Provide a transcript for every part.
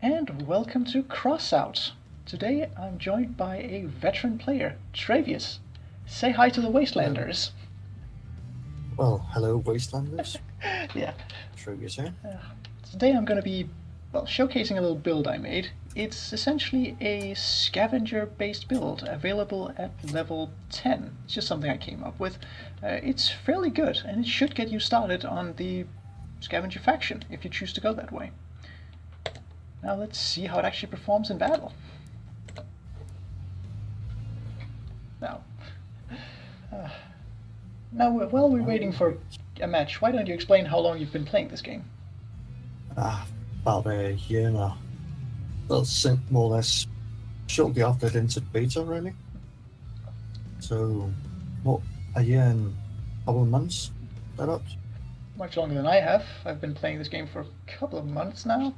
and welcome to Crossout. Today I'm joined by a veteran player, Travius. Say hi to the Wastelanders. Well, hello, Wastelanders. Yeah. Travius here. Today I'm going to be, showcasing a little build I made. It's essentially a scavenger-based build available at level 10. It's just something I came up with. It's fairly good, and it should get you started on the scavenger faction if you choose to go that way. Now let's see how it actually performs in battle. Now, while we're waiting for a match, why don't you explain how long you've been playing this game? About a year now. Well, more or less shortly after it entered beta, really. So, what, a year and a couple of months, thereabouts? Much longer than I have. I've been playing this game for a couple of months now.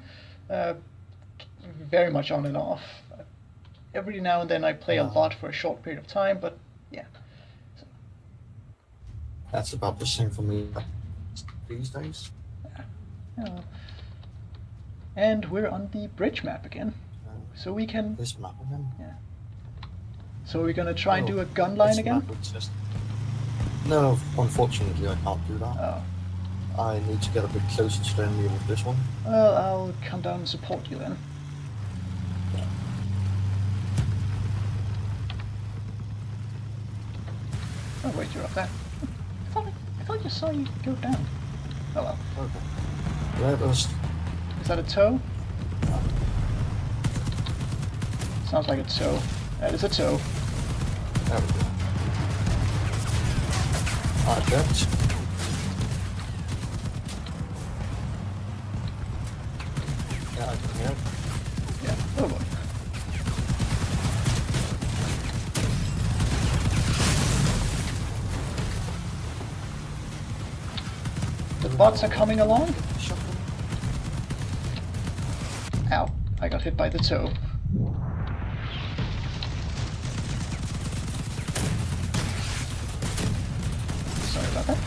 Very much on and off. Every now and then I play a lot for a short period of time, but yeah. That's about the same for me these days. Yeah. And we're on the bridge map again. So we can... This map again? Yeah. So we're gonna try and do a gun line again? No, unfortunately I can't do that. Oh. I need to get a bit closer to the enemy with this one. Well, I'll come down and support you then. Yeah. Oh wait, you're up there. I thought you saw you go down. Oh well. Okay. Where does... Is that a toe? Sounds like a toe. That is a toe. There we go. Object. Yeah, I can hear it. Yeah. Oh boy. The bots are coming along. Ow. I got hit by the toe. Sorry about that.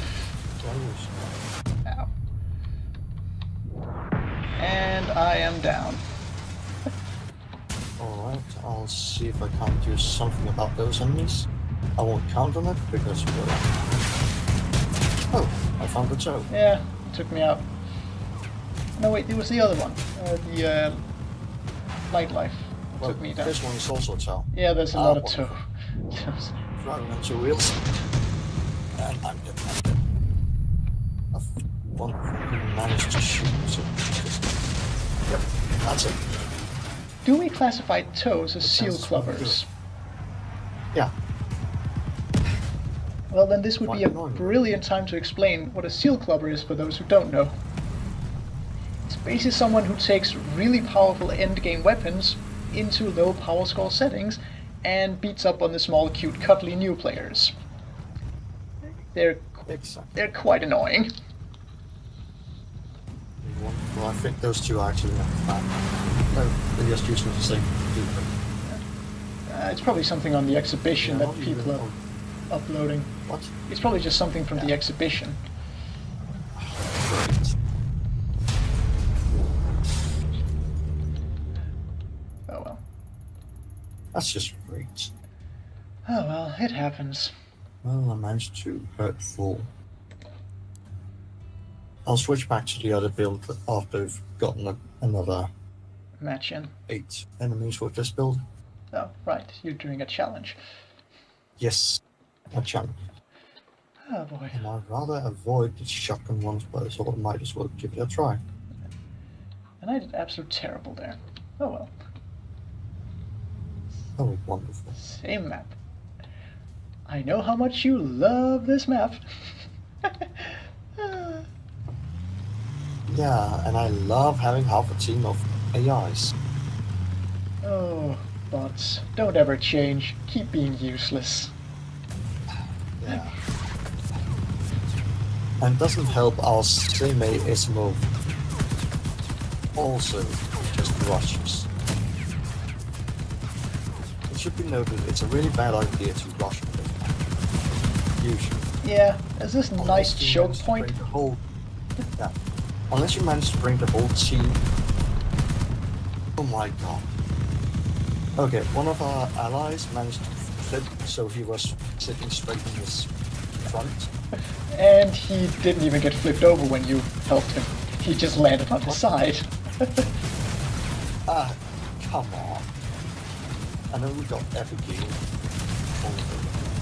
Ow. And I am down. Alright, I'll see if I can't do something about those enemies. I won't count on it because we're... Oh, I found the toe. Yeah, it took me out. No wait, it was the other one. The nightlife took me down. This one is also a toe. Yeah, there's a lot of toe. Driving on 2 wheels. And I'm dead. I've wonderful. Managed to shoot it. Yep, that's it. Do we classify toes as seal clubbers? Yeah. Well, then this would be a brilliant time to explain what a seal clubber is for those who don't know. It's basically someone who takes really powerful endgame weapons into low power score settings and beats up on the small, cute, cuddly new players. They're quite annoying. Well, I think those two are actually not bad. No, they're just using the same blueprint. It's probably something on the exhibition that people are uploading. What? It's probably just something from the exhibition. Great. Oh well. That's just great. Oh well, it happens. Well, I managed to hurt full. I'll switch back to the other build after I've gotten another Match in. 8 enemies with this build. Oh, right, you're doing a challenge. Yes, a challenge. Oh boy. And I'd rather avoid the shotgun ones, but I thought I might as well give it a try. And I did absolute terrible there. Oh well. Oh, wonderful. Same map. I know how much you love this map. Yeah, and I love having half a team of AIs. Oh, bots. Don't ever change. Keep being useless. Yeah. And it doesn't help our same ASMO also just rushes. It should be noted it's a really bad idea to rush with it. Usually. Yeah, is this nice choke point? Yeah. Unless you manage to bring the whole team Oh my god. Okay, one of our allies managed to flip, so he was sitting straight in his front. And he didn't even get flipped over when you helped him. He just landed on his side. Ah, come on. I know we got epic gear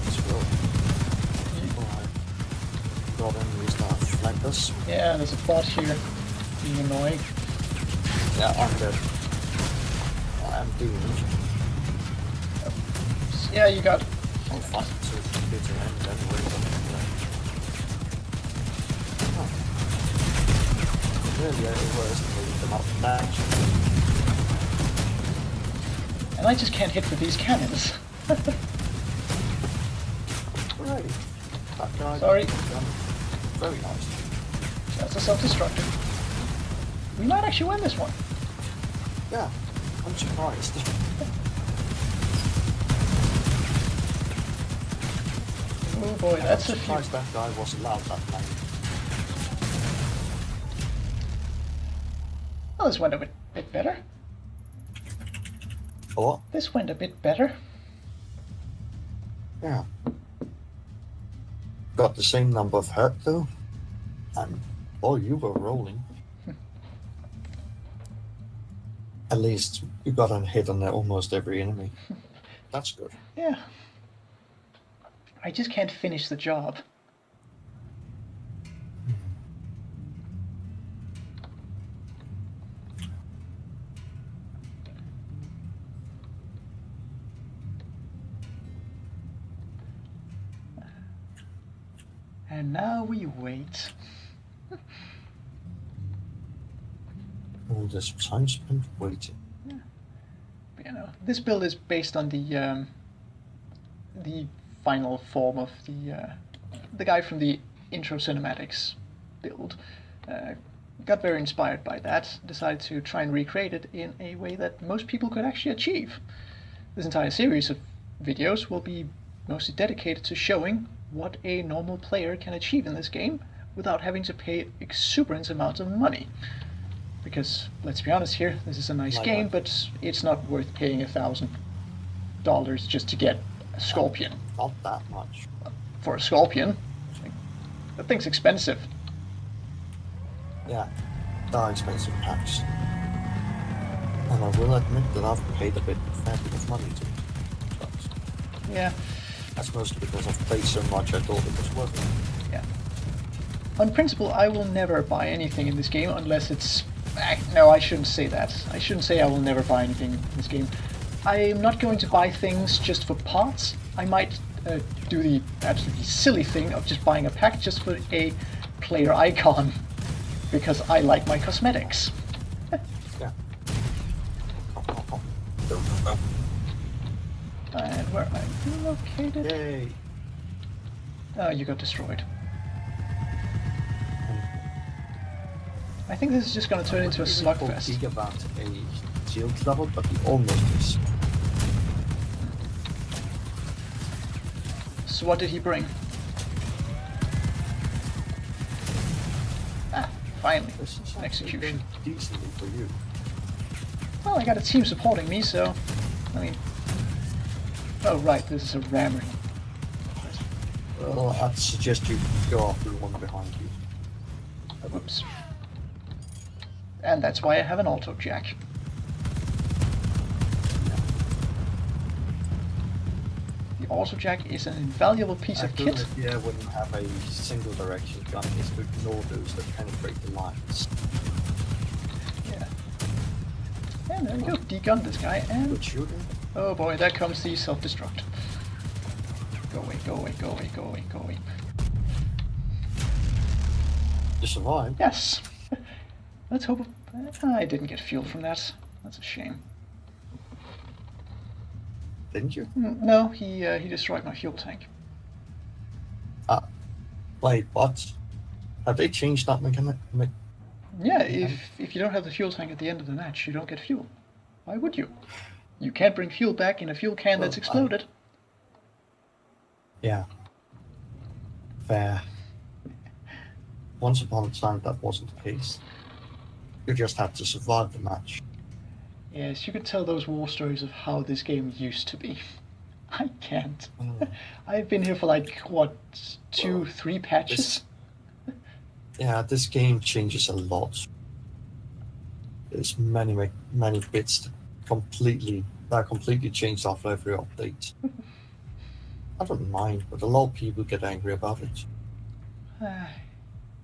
as well. Alright. Got enemies that flank us. Yeah, there's a bot here. Being annoying. Yeah, I'm dead. I'm doomed. Yeah, you got... I'll fight to get to end anyway. Really, it was the not bad. And I just can't hit with these cannons. Right. That guy. Sorry. Very nice. That's a self-destructor. We might actually win this one. Yeah, I'm surprised. Oh boy, that's I'm a few... surprised that guy was allowed that lane. Oh, this went a bit better. What? This went a bit better. Yeah. Got the same number of hurt though. And oh, you were rolling. At least you got a hit on almost every enemy. That's good. Yeah. I just can't finish the job. And now we wait. All this time spent waiting. You know, this build is based on the final form of the guy from the intro cinematics build. Got very inspired by that. Decided to try and recreate it in a way that most people could actually achieve. This entire series of videos will be mostly dedicated to showing what a normal player can achieve in this game without having to pay exuberant amounts of money. Because, let's be honest here, this is a nice game, but it's not worth paying $1,000 just to get a scorpion. Not that much. For a scorpion? That thing's expensive. Yeah, they are expensive packs. And I will admit that I've paid a fair bit of money to it. But Yeah. that's mostly because I've played so much I thought it was worth it. Yeah. On principle, I will never buy anything in this game unless it's... No, I shouldn't say that. I shouldn't say I will never buy anything in this game. I'm not going to buy things just for parts. I might do the absolutely silly thing of just buying a pack just for a player icon. Because I like my cosmetics. Yeah. And where are you located? Yay! Oh, you got destroyed. I think this is just going to turn into a slugfest. Speak about a shield level, but he almost is. So what did he bring? Ah, finally. This is Execution. decently for you. Well, I got a team supporting me, so... I mean... Oh, right, this is a rammer. Well, I'd suggest you go after the one behind you. Oh, whoops. And that's why I have an auto jack. The auto jack is an invaluable piece of kit. Yeah, when you have a single direction gun, is to ignore those that penetrate the lines. Yeah. And there we go, degun this guy, and... Good shooting. Oh boy, there comes the self-destruct. Go away, go away, go away, go away, go away. You survived. Yes! Let's hope... I didn't get fuel from that. That's a shame. Didn't you? No, he destroyed my fuel tank. Wait, what? Have they changed that mechanic? Yeah, if you don't have the fuel tank at the end of the match, you don't get fuel. Why would you? You can't bring fuel back in a fuel can that's exploded. Yeah. Fair. Once upon a time, that wasn't the case. You just had to survive the match. Yes, you could tell those war stories of how this game used to be. I can't. I've been here for like, what, two, Well, 3 patches? This game changes a lot. There's many bits that completely changed after every update. I don't mind, but a lot of people get angry about it.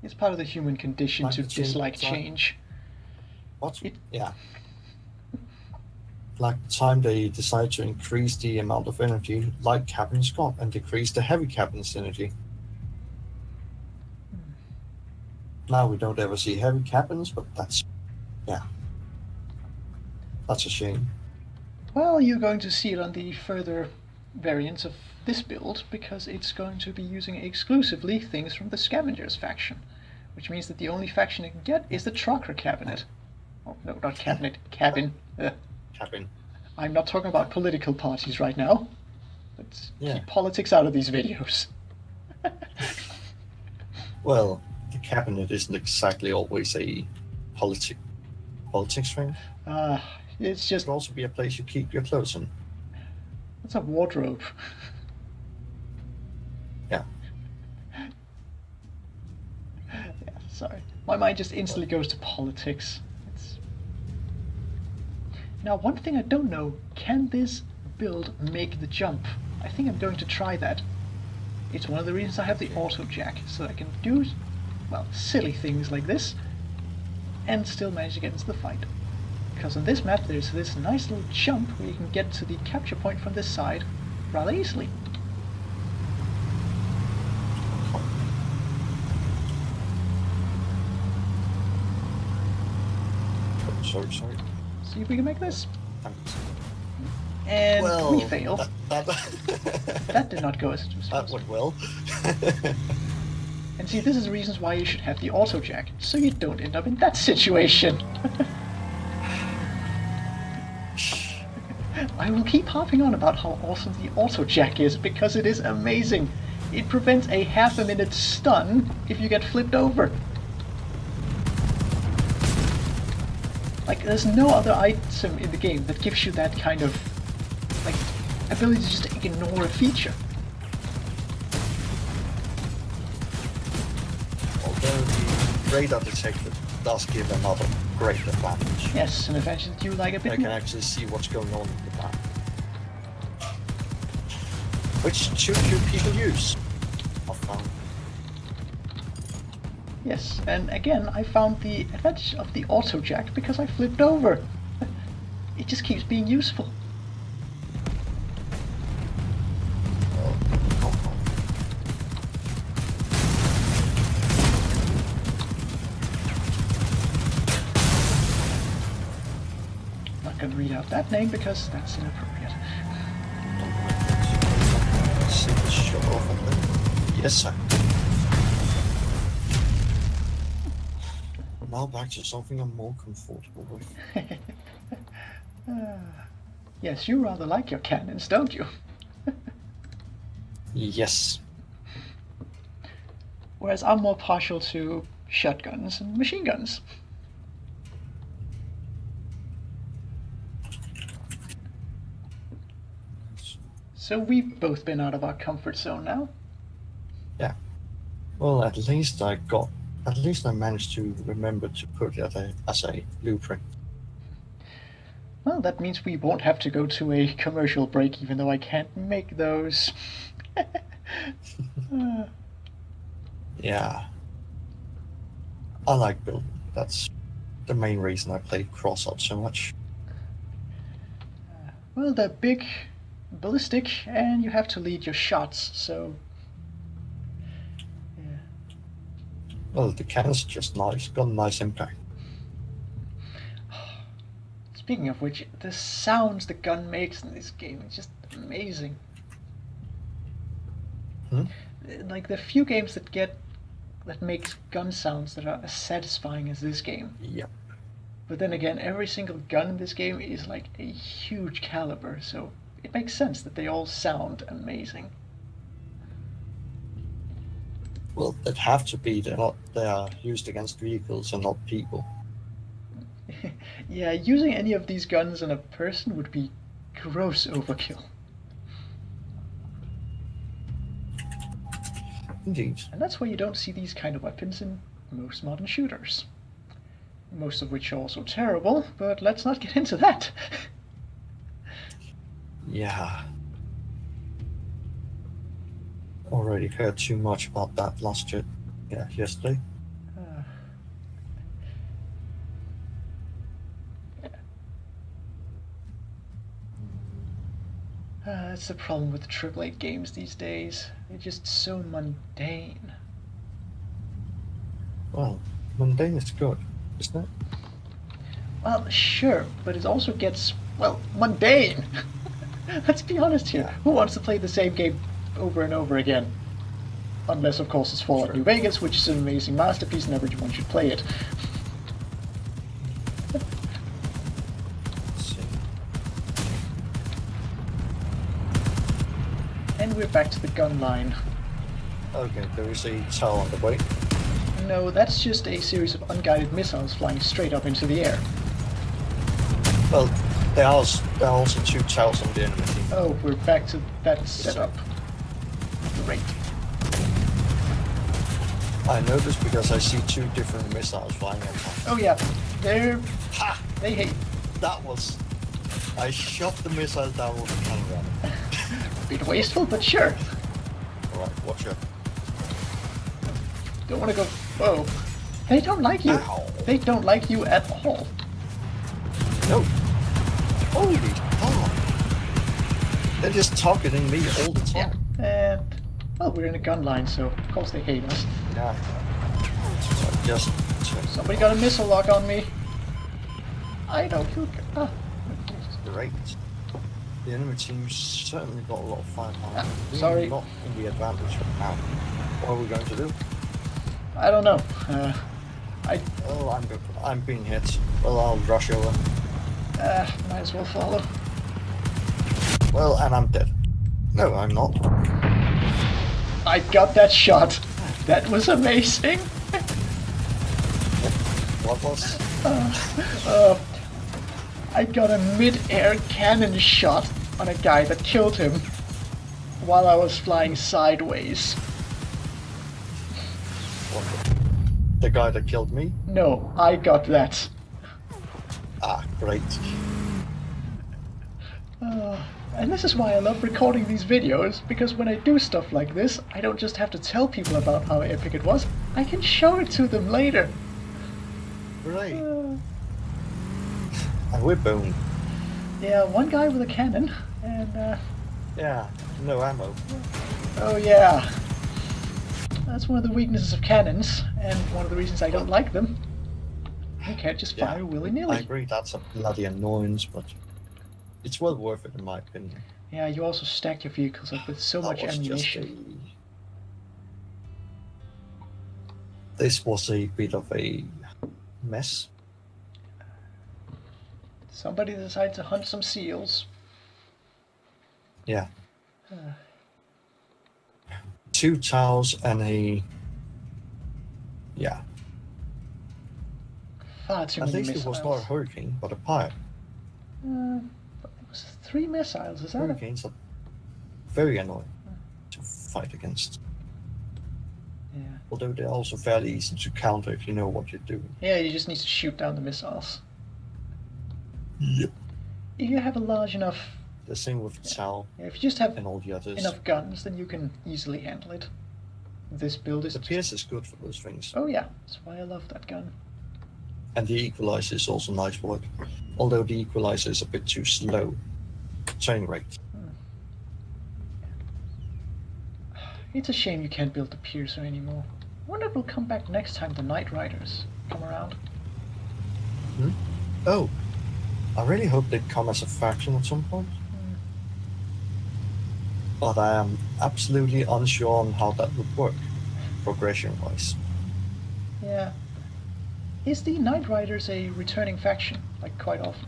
It's part of the human condition Like to the change- dislike change. What? It- Yeah. Like the time they decide to increase the amount of energy light cabins got and decrease the heavy cabin's energy. Now we don't ever see heavy cabins, but that's a shame. Well, you're going to see it on the further variants of this build, because it's going to be using exclusively things from the Scavengers faction, which means that the only faction you can get is the Trucker Cabinet. Oh, no, not cabinet, cabin. Cabin. I'm not talking about political parties right now. Let's Yeah. keep politics out of these videos. Well, the cabinet isn't exactly always a politics thing. It's It just, could also be a place you keep your clothes in. it's a wardrobe. Yeah. Yeah, sorry. My mind just instantly goes to politics. Now, one thing I don't know, can this build make the jump? I think I'm going to try that. It's one of the reasons I have the auto jack, so I can do, well, silly things like this, and still manage to get into the fight. Because on this map there's this nice little jump where you can get to the capture point from this side rather easily. Oh, sorry. See if we can make this. Thanks. And Well, we fail. That That did not go as it was that supposed went well. to. And see, this is the reasons why you should have the auto jack, so you don't end up in that situation. I will keep harping on about how awesome the auto jack is, because it is amazing. It prevents a half-a-minute stun if you get flipped over. Like, there's no other item in the game that gives you that kind of, like, ability to just ignore a feature. Although the radar detector does give another great advantage. Yes, an advantage that you like a bit I can more. actually see what's going on in the map. Which too few people use. I found. Yes, and again, I found the advantage of the auto jack because I flipped over. It just keeps being useful. Not gonna read out that name because that's inappropriate. Shut off on them. Yes, sir. Now back to something I'm more comfortable with. Yes, you rather like your cannons, don't you? Yes. Whereas I'm more partial to shotguns and machine guns. So we've both been out of our comfort zone now. Yeah. Well, at least I managed to remember to put it as a blueprint. Well, that means we won't have to go to a commercial break, even though I can't make those. Yeah. I like building. That's the main reason I play Crossout so much. Well, they're big, ballistic, and you have to lead your shots, so... yeah. Well, the cannon's just nice. Got a nice impact. Speaking of which, the sounds the gun makes in this game is just amazing. Like, the few games that make gun sounds that are as satisfying as this game. Yep. But then again, every single gun in this game is like a huge caliber, so it makes sense that they all sound amazing. Well, they'd have to be. They are used against vehicles and not people. Yeah, using any of these guns on a person would be gross overkill. Indeed. And that's why you don't see these kind of weapons in most modern shooters. Most of which are also terrible, but let's not get into that. Yeah. Already heard too much about that yesterday. That's the problem with the AAA games these days. They're just so mundane. Well, mundane is good, isn't it? Well, sure, but it also gets, well, mundane. Let's be honest here. Yeah. Who wants to play the same game over and over again? Unless, of course, it's Fallout Sure. New Vegas, which is an amazing masterpiece and everyone should play it. Let's see. And we're back to the gun line. Okay, there is a tower on the way. No, that's just a series of unguided missiles flying straight up into the air. Well, there are also two towers on the enemy team. Oh, we're back to that setup. Great. I noticed because I see two different missiles flying at me. Oh yeah, Ha! they hate. That was... I shot the missile down with a cannon gun. Bit wasteful, but sure. Alright, watch out. Don't want to go. Whoa. They don't like you. Ow. They don't like you at all. No. Holy oh. They're just targeting me all the time. And well, we're in a gun line, so of course they hate us. Yeah. So just... Somebody got a missile lock on me. I know you. Ah. Great. The enemy team certainly got a lot of firepower. We're sorry. not in the advantage right now. What are we going to do? I don't know. Oh, I'm being hit. Well, I'll rush over. Might as well follow. Well, and I'm dead. No, I'm not. I got that shot. That was amazing. What was? I got a mid-air cannon shot on a guy that killed him while I was flying sideways. What the guy that killed me? No, I got that. Ah, great. And this is why I love recording these videos, because when I do stuff like this, I don't just have to tell people about how epic it was, I can show it to them later. Great. And we're boned. Yeah, one guy with a cannon, and Yeah, no ammo. oh yeah. That's one of the weaknesses of cannons, and one of the reasons I don't like them. You can't just fire I willy-nilly. agree, that's a bloody annoyance, but it's well worth it in my opinion. Yeah, you also stack your vehicles up with so much That was ammunition. This was a bit of a mess. Somebody decided to hunt some seals. Yeah. Two towers and a... Yeah. Far too At many least it missiles. was not a hurricane, but a pirate. But it was 3 missiles, is that a... Hurricanes are very annoying to fight against. Yeah. Although they're also fairly easy to counter if you know what you're doing. Yeah, you just need to shoot down the missiles. Yep. If you have a large enough... The same with the tower Yeah, if you just have and all the others. enough guns, then you can easily handle it. This build is... The Pierce is good for those things. Oh yeah, that's why I love that gun. And the Equalizer is also nice for it. Although the Equalizer is a bit too slow. Turning rate. It's a shame you can't build the Piercer anymore. I wonder if it'll come back next time the Night Riders come around. Oh, I really hope they come as a faction at some point. But I am absolutely unsure on how that would work, progression-wise. Yeah. Is the Night Riders a returning faction, like quite often?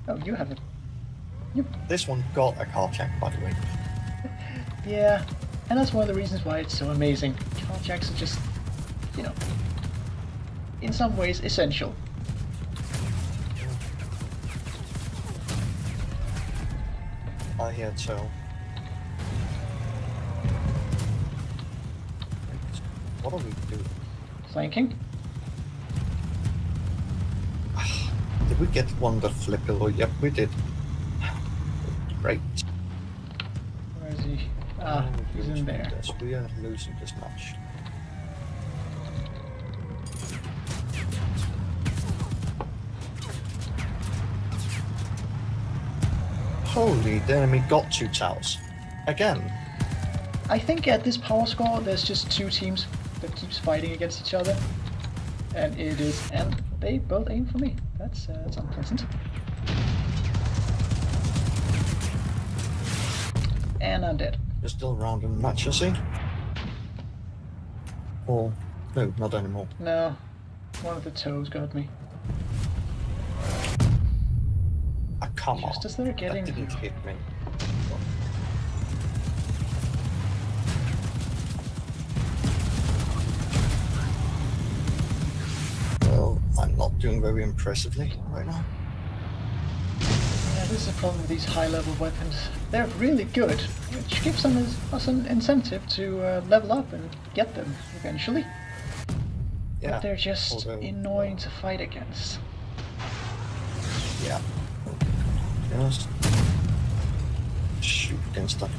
Oh, you have it. This one got a carjack, by the way. Yeah, and that's one of the reasons why it's so amazing. Carjacks are just, you know, in some ways essential. I hear too. What are we doing? Flanking? Did we get one that flipped over? Yep, we did. Great. Where is he? How Ah, are we he's in losing there. this? We are losing this match. Holy, the enemy got 2 towers. Again. I think at this power score, there's just 2 teams that keeps fighting against each other. And they both aim for me. That's unpleasant. And I'm dead. You're still around in the match, I see. Or, no, not anymore. No, one of the toes got me. Ah, come on. Just as they're getting... That didn't hit me. Well, I'm not doing very impressively right now. Yeah, this is a problem with these high-level weapons. They're really good, which gives us an incentive to level up and get them eventually. Yeah. But they're just although, annoying to fight against. Yeah. Just shoot against them.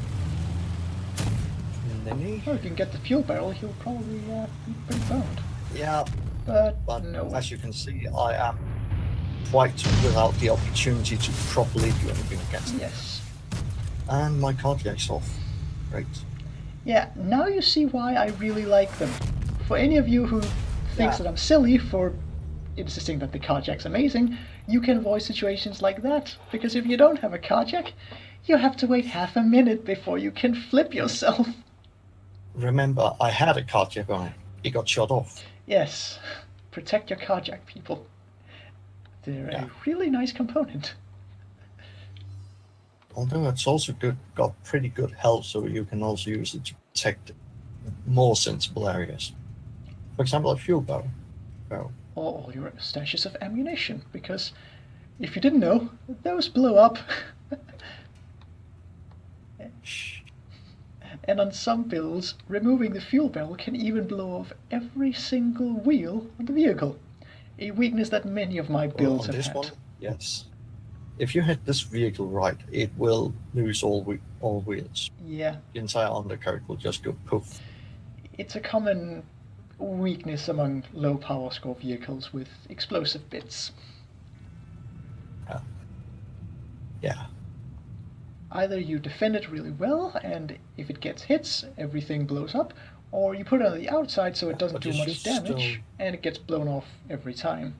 Ninny? Well, if you can get the fuel barrel, he'll probably be pretty boned. Yeah, But but no. as you can see, I am quite without the opportunity to properly do anything against them. Yes. And my cardiac's off. Great. Yeah, now you see why I really like them. For any of you who thinks that I'm silly for insisting that the carjack's amazing, you can avoid situations like that. Because if you don't have a carjack, you have to wait half a minute before you can flip yourself. Remember, I had a cardiac on it. He got shot off. Yes, protect your carjack, people. They're a really nice component. Although it's also got pretty good health, so you can also use it to protect more sensible areas. For example, a fuel barrel. Or all your stashes of ammunition, because if you didn't know, those blow up. And on some builds, removing the fuel barrel can even blow off every single wheel on the vehicle. A weakness that many of my builds on have this had. one, yes. If you hit this vehicle right, it will lose all wheels. Yeah. The entire undercarriage will just go poof. It's a common weakness among low power score vehicles with explosive bits. Yeah. Either you defend it really well, and if it gets hits, everything blows up, or you put it on the outside so it doesn't but do you much should damage, still- and it gets blown off every time.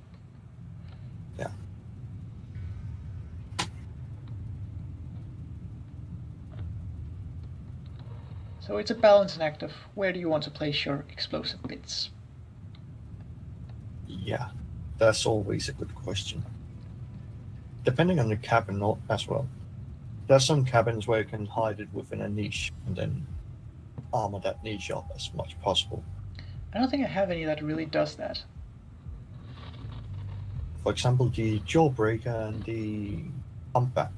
Yeah. So it's a balancing act of where do you want to place your explosive bits. Yeah. That's always a good question. Depending on the cabin as well. There's some cabins where you can hide it within a niche and then armor that niche up as much as possible. I don't think I have any that really does that. For example, the Jawbreaker and the Humpback.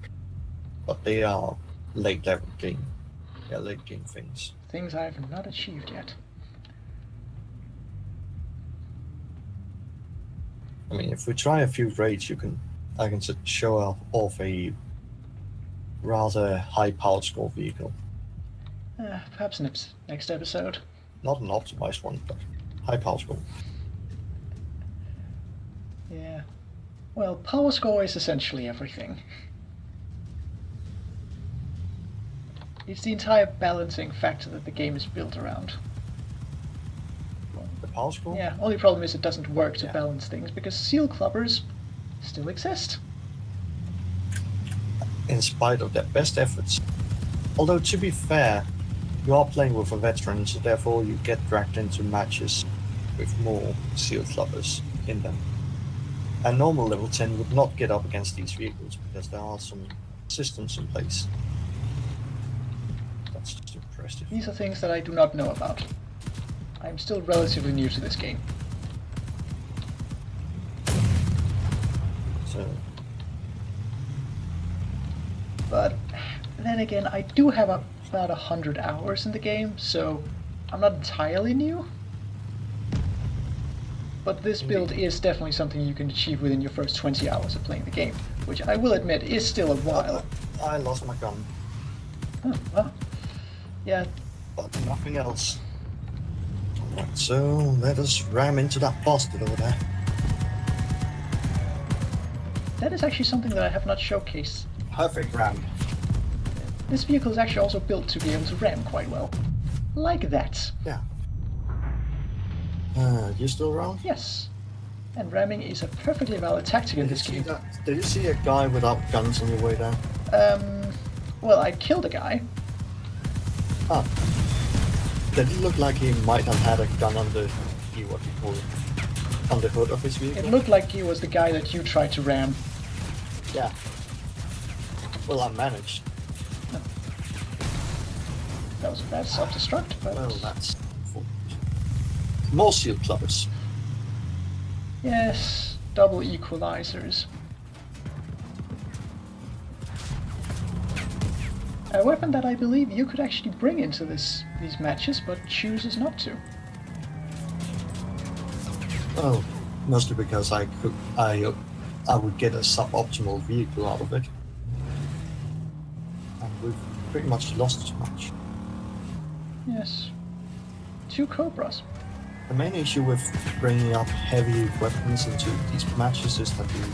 But they are late level game. Yeah, late game things. Things I have not achieved yet. I mean, if we try a few raids, I can show off a rather high power score vehicle. Perhaps next episode. Not an optimized one, but high power score. Yeah. Well, power score is essentially everything. It's the entire balancing factor that the game is built around. The power score? Yeah, only problem is it doesn't work to Yeah. balance things, because seal clubbers still exist. In spite of their best efforts. Although, to be fair, you are playing with a veteran, so therefore you get dragged into matches with more seal clubbers in them. A normal level 10 would not get up against these vehicles because there are some systems in place. That's just impressive. These are things that I do not know about. I'm still relatively new to this game. So, But then again, I do have about 100 hours in the game, so I'm not entirely new. But this build is definitely something you can achieve within your first 20 hours of playing the game, which I will admit is still a while. I lost my gun, Oh, well. Yeah, but nothing else. Right, so let us ram into that bastard over there. that is actually something that I have not showcased. Perfect ram. This vehicle is actually also built to be able to ram quite well. Like that. Yeah. You still around? Yes. And ramming is a perfectly valid tactic in this game. Did you see a guy without guns on your way down? Well, I killed a guy. Ah. Did it look like he might have had a gun on the, what do you call it, on the hood of his vehicle? It looked like he was the guy that you tried to ram. Yeah. Well, I managed. That was a bad self-destruct, but... Well, that's more seal clubbers. Yes, double equalizers. A weapon that I believe you could actually bring into these matches, but chooses not to. Well, mostly because I would get a suboptimal vehicle out of it, and we've pretty much lost as much. Yes. 2 Cobras. The main issue with bringing up heavy weapons into these matches is that you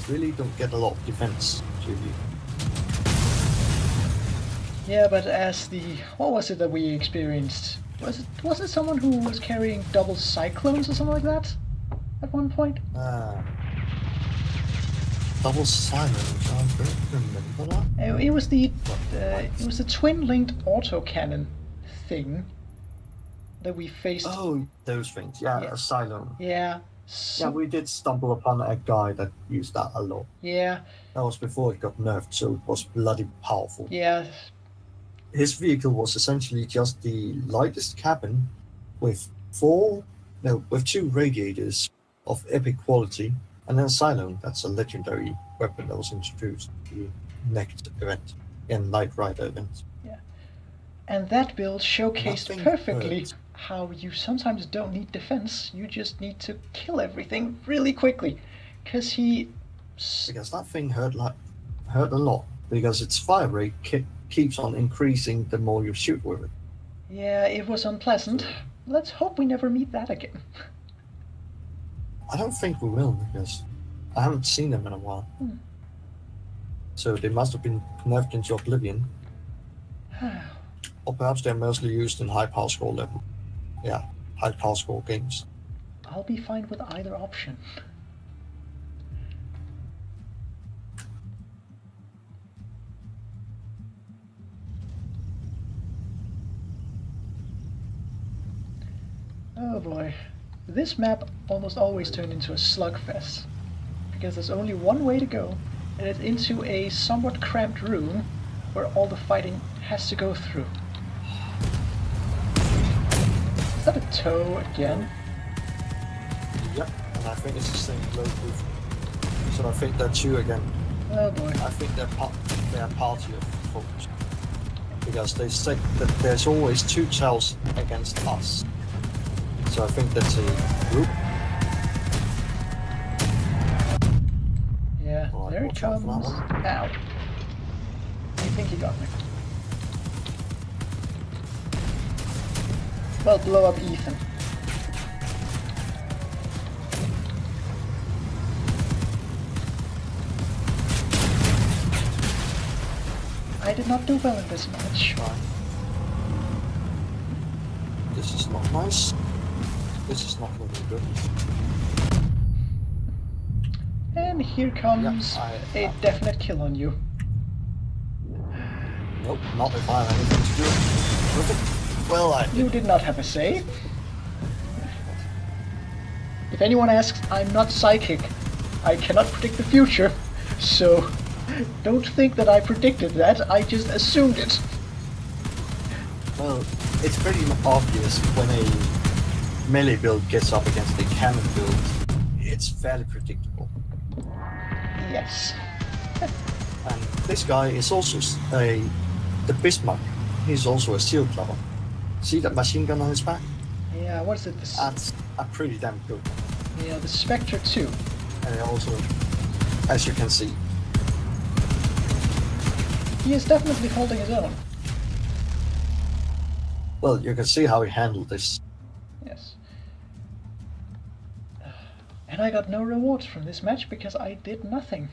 really don't get a lot of defense to you. Yeah, but as the... What was it that we experienced? Was it someone who was carrying double cyclones or something like that? At one point? Double silence, I don't remember that. It was the twin-linked autocannon thing that we faced. Oh, those things, yeah, Yeah. Asylum. Yeah. Yeah, we did stumble upon a guy that used that a lot. Yeah. That was before it got nerfed, so it was bloody powerful. Yeah. His vehicle was essentially just the lightest cabin with 2 radiators of epic quality, and then a Cylone, that's a legendary weapon that was introduced to the next event, in Knight Rider event. And that build showcased Nothing perfectly hurts. how you sometimes don't need defense, you just need to kill everything really quickly. Because Because that thing hurt a lot, because its fire rate keeps on increasing the more you shoot with it. Yeah, it was unpleasant. Let's hope we never meet that again. I don't think we will, because I haven't seen them in a while. So they must have been nerfed into oblivion. Or perhaps they're mostly used in high power score level. Yeah, high power score games. I'll be fine with either option. Oh boy. This map almost always turned into a slugfest. Because there's only one way to go, and it's into a somewhat cramped room where all the fighting has to go through. Is that a toe again? Yep, and I think it's the same load with. So I think they're 2 again. Oh boy. I think they're a party of folks. Because they say that there's always 2 tells against us. So I think that's a group. Yeah, Alright, there it watch out comes. for that Ow. I think he got me. Well, blow up Ethan. I did not do well in this match. Right. This is not nice. This is not looking good. And here comes a definite kill on you. Nope, not if I have anything to do with it. Well, I You did not have a say. If anyone asks, I'm not psychic. I cannot predict the future. So, don't think that I predicted that, I just assumed it. Well, it's pretty obvious when a melee build gets up against a cannon build. It's fairly predictable. Yes. And this guy is also the Bismarck. He's also a seal clubber. See that machine gun on his back? Yeah, what is it? This, That's a pretty damn good one. yeah, the Spectre 2. And he also, as you can see, He is definitely holding his own. well, you can see how he handled this. Yes. And I got no rewards from this match because I did nothing.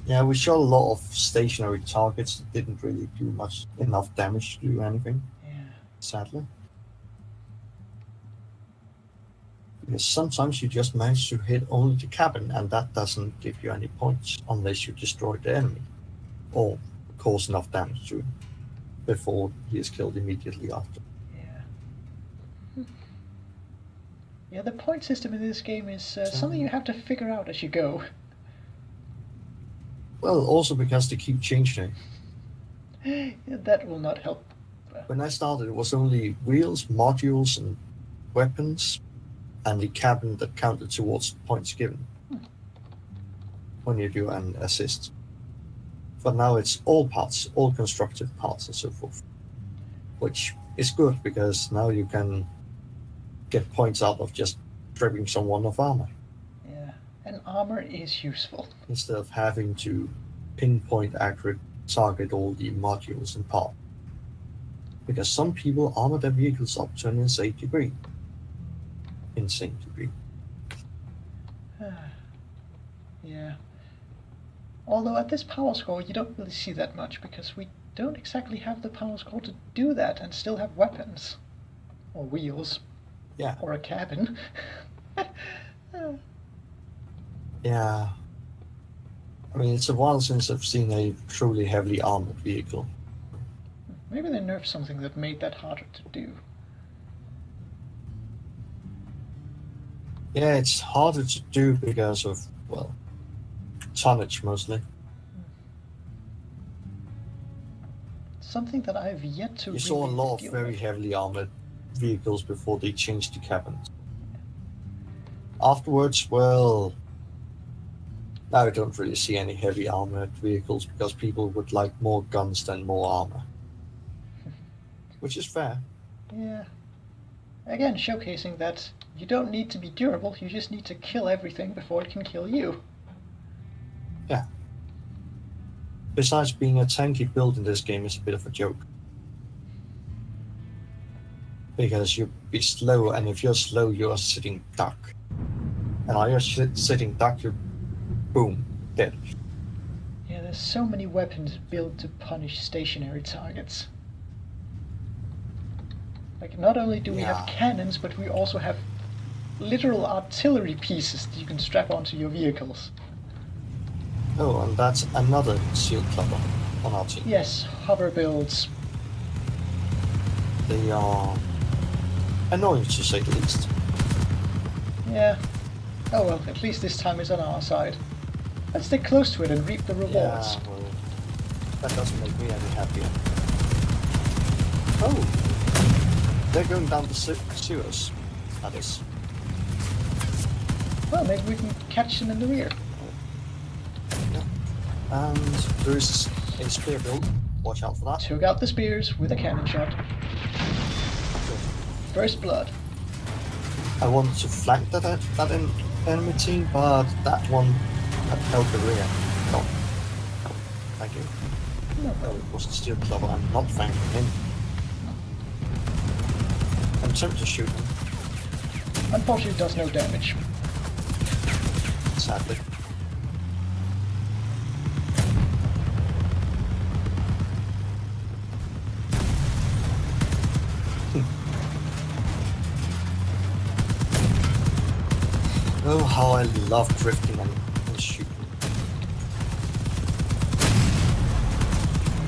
Yeah, we shot a lot of stationary targets that didn't really do enough damage to do anything, Yeah. sadly. Because sometimes you just manage to hit only the cabin, and that doesn't give you any points unless you destroy the enemy or cause enough damage to him before he is killed immediately after. Yeah. Yeah, the point system in this game is something you have to figure out as you go. Well, also because they keep changing it. Yeah, that will not help. When I started, it was only wheels, modules, and weapons, and the cabin that counted towards points given when you do an assist. But now it's all parts, all constructed parts, and so forth, which is good because now you can get points out of just stripping someone of armor. Yeah, and armor is useful. Instead of having to pinpoint accurate target all the modules and parts. Because some people armor their vehicles up to an insane degree. Yeah. Although at this power score you don't really see that much because we don't exactly have the power score to do that and still have weapons. Or wheels. Yeah. Or a cabin. Yeah. I mean, it's a while since I've seen a truly heavily armored vehicle. Maybe they nerfed something that made that harder to do. Yeah, it's harder to do because of, well, tonnage mostly. Something that I've yet to You really saw a lot of deal very with. heavily armored vehicles before they changed the cabins. Afterwards, well, now I don't really see any heavy armored vehicles because people would like more guns than more armor. Which is fair. Yeah. Again, showcasing that you don't need to be durable, you just need to kill everything before it can kill you. Yeah. Besides, being a tanky build in this game is a bit of a joke. Because you'll be slow, and if you're slow, you're a sitting duck. And while you're sitting duck, you're boom, dead. Yeah, there's so many weapons built to punish stationary targets. Like, not only do we have cannons, but we also have literal artillery pieces that you can strap onto your vehicles. Oh, and that's another seal clubber on our team. Yes, hover builds. They are annoying to say the least. Yeah. Oh well, at least this time it's on our side. Let's stick close to it and reap the rewards. Yeah, well, that doesn't make me any happier. Oh, they're going down the sewers. That is. Well, maybe we can catch them in the rear. Yeah. And there is a spear build. Watch out for that. Took out the spears with a cannon shot. First blood. I wanted to flank that enemy team, but that one had held the rear. No. Thank you. No Oh, problem. it was the steel clubber. I'm not flanking him. I'm tempted to shoot him, Unfortunately, it does no damage. sadly. Oh, how I love drifting and shooting.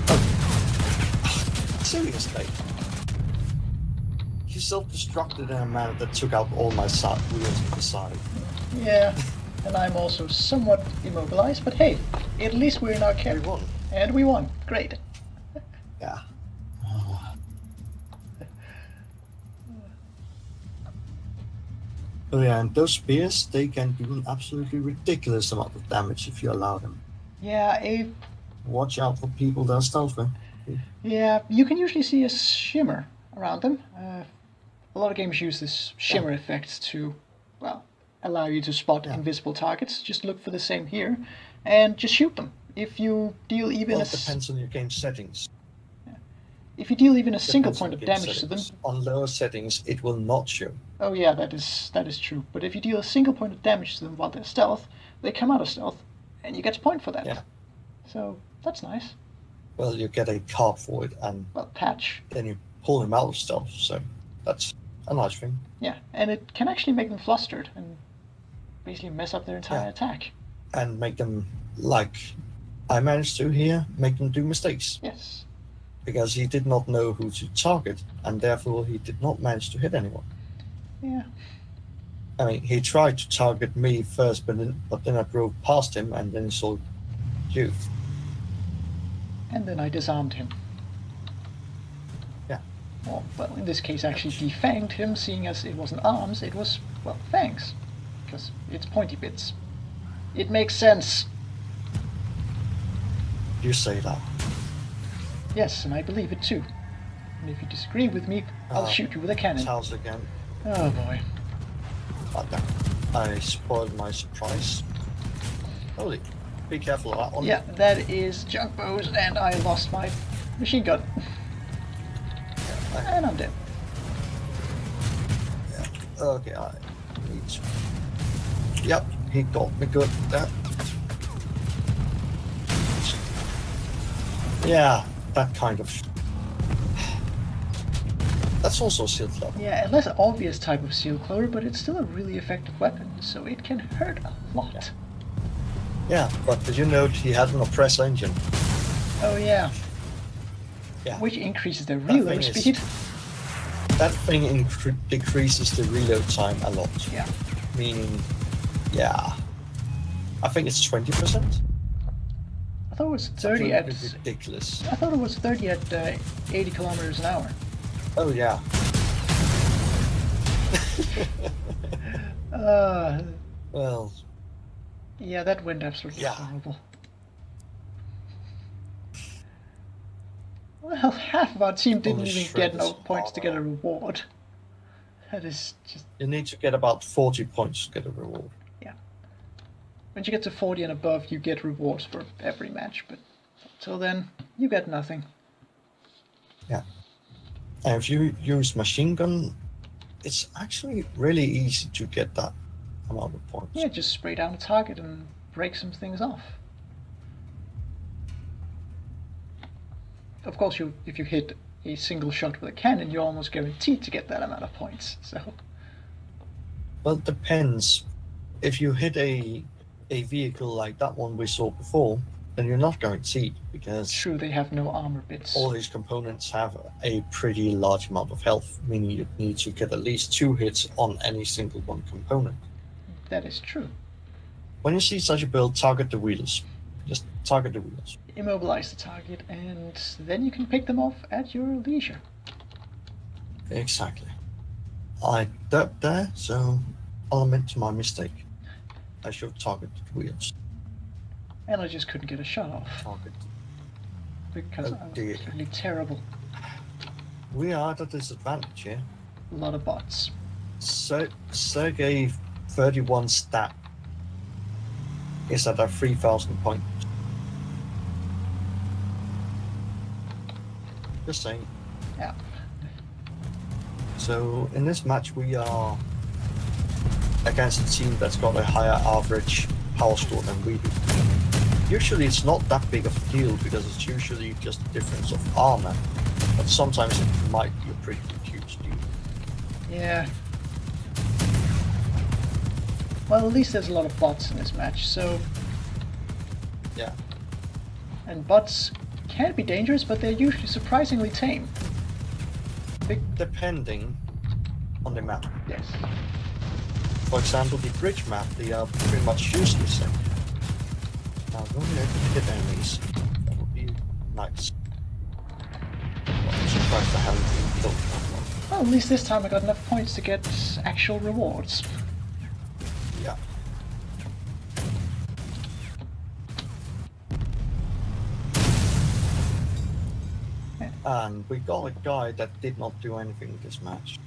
Oh. Seriously? You self-destructed in a manner that took out all my wheels on the side. Yeah, and I'm also somewhat immobilized, but hey, at least we're in our We camp. won. And we won. Great. Yeah. Oh yeah, and those spears, they can do an absolutely ridiculous amount of damage if you allow them. Yeah, Watch out for people that are stealthy. you can usually see a shimmer around them. A lot of games use this shimmer effect to, well, allow you to spot invisible targets. Just look for the same here, and just shoot them. If you deal even Well, it depends on your game settings. If you deal even a single Depends point on of game damage to them. settings. On lower settings, it will not show. Oh yeah, that is true. But if you deal a single point of damage to them while they're stealth, they come out of stealth, and you get a point for that. Yeah. So that's nice. Well, you get a card for it, and patch. then you pull him out of stealth. So that's a nice thing. Yeah, and it can actually make them flustered and basically mess up their entire attack. And make them, like I managed to here, make them do mistakes. Yes. Because he did not know who to target, and therefore he did not manage to hit anyone. Yeah. I mean, he tried to target me first, but then I drove past him, and then he saw you. And then I disarmed him. Yeah. Well, in this case, actually defanged him, seeing as it wasn't arms, it was, well, fangs. Because it's pointy bits. It makes sense. You say that. Yes, and I believe it too. And if you disagree with me, I'll shoot you with a cannon. Charles again. Oh boy. Oh, damn. I spoiled my surprise. Holy, be careful of that one. Yeah, that is junk bows, and I lost my machine gun. And I'm dead. Yeah. Okay, I need to... Yep, he got me good with that. Yeah, that kind of... That's also sealed clover. Yeah, a less obvious type of seal clover, but it's still a really effective weapon, so it can hurt a lot. Yeah, but did you note he had an oppressor engine? Oh yeah. Yeah. Which increases the reload speed. That thing decreases the reload time a lot. Yeah. Meaning, yeah, I think it's 20%. I thought it was 30 at... ridiculous. I thought it was 30 at 80 kilometers an hour. Oh yeah. Well. Yeah, that went absolutely horrible. Well, half of our team didn't even get enough points to get a reward. That is just... You need to get about 40 points to get a reward. Yeah. When you get to 40 and above, you get rewards for every match, but until then, you get nothing. Yeah. And if you use machine gun, it's actually really easy to get that amount of points. Yeah, just spray down a target and break some things off. Of course, if you hit a single shot with a cannon, you're almost guaranteed to get that amount of points. So. Well, it depends. If you hit a vehicle like that one we saw before, then you're not guaranteed, because true, they have no armor bits. All these components have a pretty large amount of health, meaning you need to get at least 2 hits on any single one component. That is true. When you see such a build, target the wheels. Just target the wheels. Immobilize the target, and then you can pick them off at your leisure. Exactly. I dipped there, so I'll admit to my mistake. I should target the wheels. And I just couldn't get a shot off. Target. Because I was absolutely terrible. We are at a disadvantage here. A lot of bots. Sergey 31 stat is at a 3,000 point. Just saying. Yeah. So in this match we are against a team that's got a higher average power score than we do. Usually it's not that big of a deal because it's usually just a difference of armor, but sometimes it might be a pretty huge deal. Yeah. Well, at least there's a lot of bots in this match, so... Yeah. And bots can be dangerous, but they're usually surprisingly tame. Depending on the map. Yes. For example, the bridge map, they are pretty much useless. Now, don't let me hit enemies. That would be nice. I'm surprised I haven't been killed that one. Well, at least this time I got enough points to get actual rewards. And we got a guy that did not do anything this match.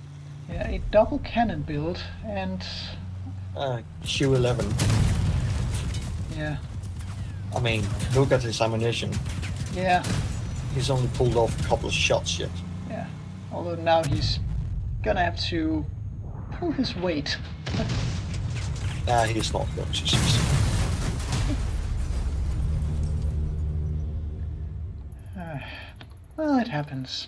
Yeah, a double cannon build, and Q 11. yeah, I mean, look at his ammunition. yeah, He's only pulled off a couple of shots yet. yeah. Although now he's gonna have to pull his weight. He's not going to succeed. Well, it happens.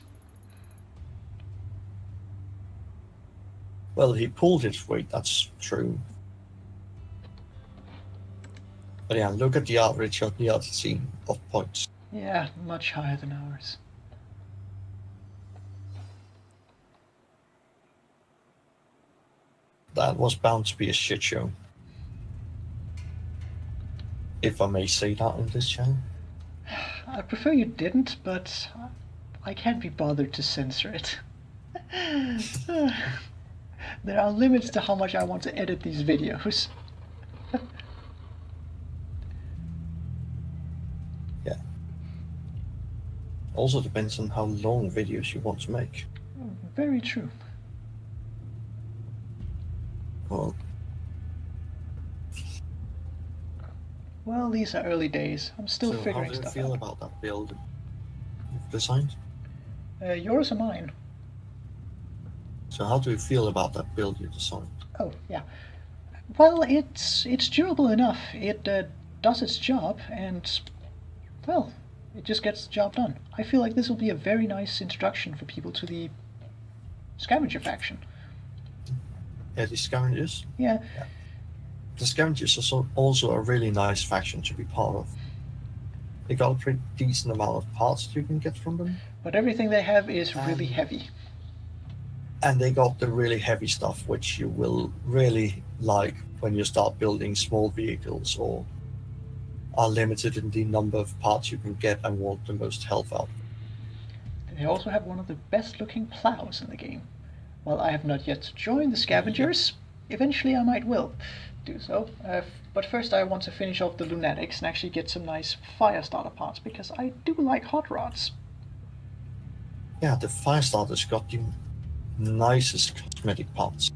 Well, he pulled his weight, that's true. But yeah, look at the average of the other team of points. Yeah, much higher than ours. That was bound to be a shit show. If I may say that on this channel. I prefer you didn't, but I can't be bothered to censor it. There are limits to how much I want to edit these videos. Yeah. Also depends on how long videos you want to make. Very true. Well, these are early days. I'm still so figuring how do you stuff feel out. about that build you've designed? Yours or mine? So how do you feel about that build you designed? Oh, yeah. Well, it's durable enough. It does its job, and well, it just gets the job done. I feel like this will be a very nice introduction for people to the scavenger faction. Yeah, the scavengers. Yeah, The scavengers are also a really nice faction to be part of. They got a pretty decent amount of parts you can get from them. but everything they have is really heavy. And they got the really heavy stuff, which you will really like when you start building small vehicles or are limited in the number of parts you can get and want the most health out. They also have one of the best looking plows in the game. While I have not yet joined the scavengers, eventually I might will do so. But first I want to finish off the lunatics and actually get some nice fire starter parts, because I do like hot rods. Yeah, the Firestarter's got the nicest cosmetic parts.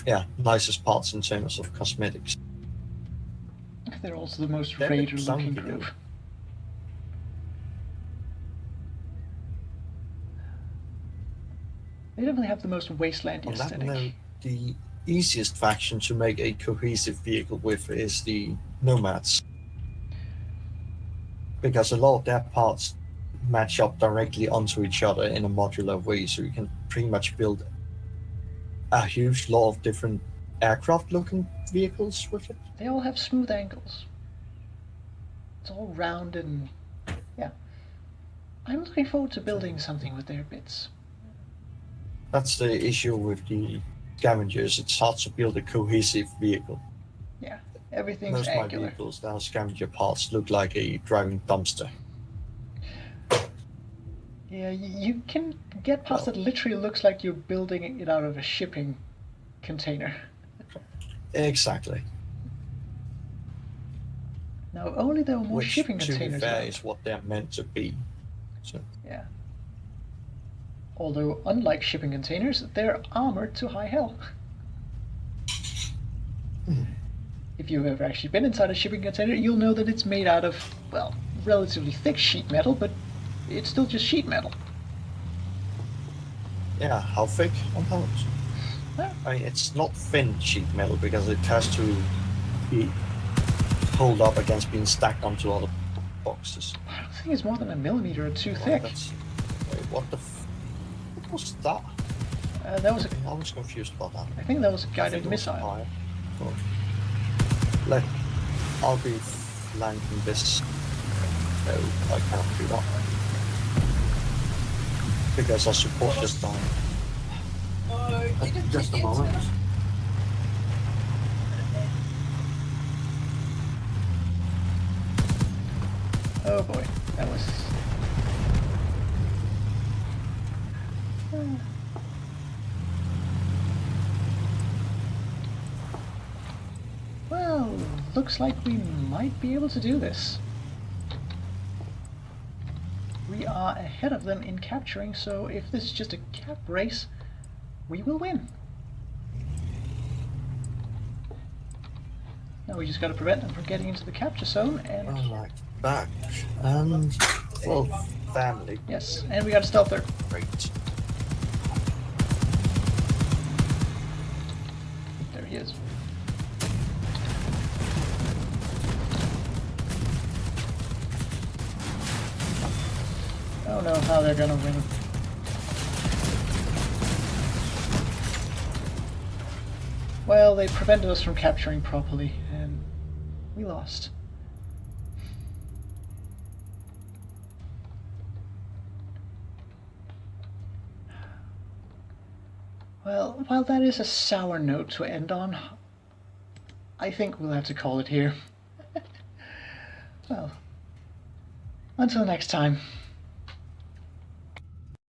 Yeah, nicest parts in terms of cosmetics. They're also the most They're raider looking something. group. They definitely have the most wasteland On that aesthetic. note, the easiest faction to make a cohesive vehicle with is the Nomads. Because a lot of their parts match up directly onto each other in a modular way, so you can pretty much build a huge lot of different aircraft looking vehicles with it. They all have smooth angles. It's all round and yeah. I'm looking forward to building something with their bits. That's the issue with the scavengers. It's hard to build a cohesive vehicle. Yeah, everything's Most of my angular. vehicles that are scavenger parts look like a driving dumpster. Yeah, you can get past that literally looks like you're building it out of a shipping container. Exactly. Now, if only there were more Which, shipping to be containers fair, around. is what they're meant to be. So, Yeah. Although, unlike shipping containers, they're armored to high hell. If you've ever actually been inside a shipping container, you'll know that it's made out of, well, relatively thick sheet metal, but it's still just sheet metal. yeah, how thick? 100. Well, I mean, it's not thin sheet metal because it has to be pulled up against being stacked onto other boxes. I don't think it's more than a millimeter or two Well, thick. Wait, what what was that? That was I was confused about that. I think that was a I guided think it was missile. fire. Oh. I'll be flanking this. No, I cannot do that. Because our support just died. Just a moment. Oh boy, that was. Well, looks like we might be able to do this. We we are ahead of them in capturing, so if this is just a cap race, we will win. Now we just got to prevent them from getting into the capture zone, and... I like that. And, well, family. Yes, and we got to stealth her. Great. There he is. I don't know how they're gonna win. Well, they prevented us from capturing properly, and we lost. Well, while that is a sour note to end on, I think we'll have to call it here. Well, until next time.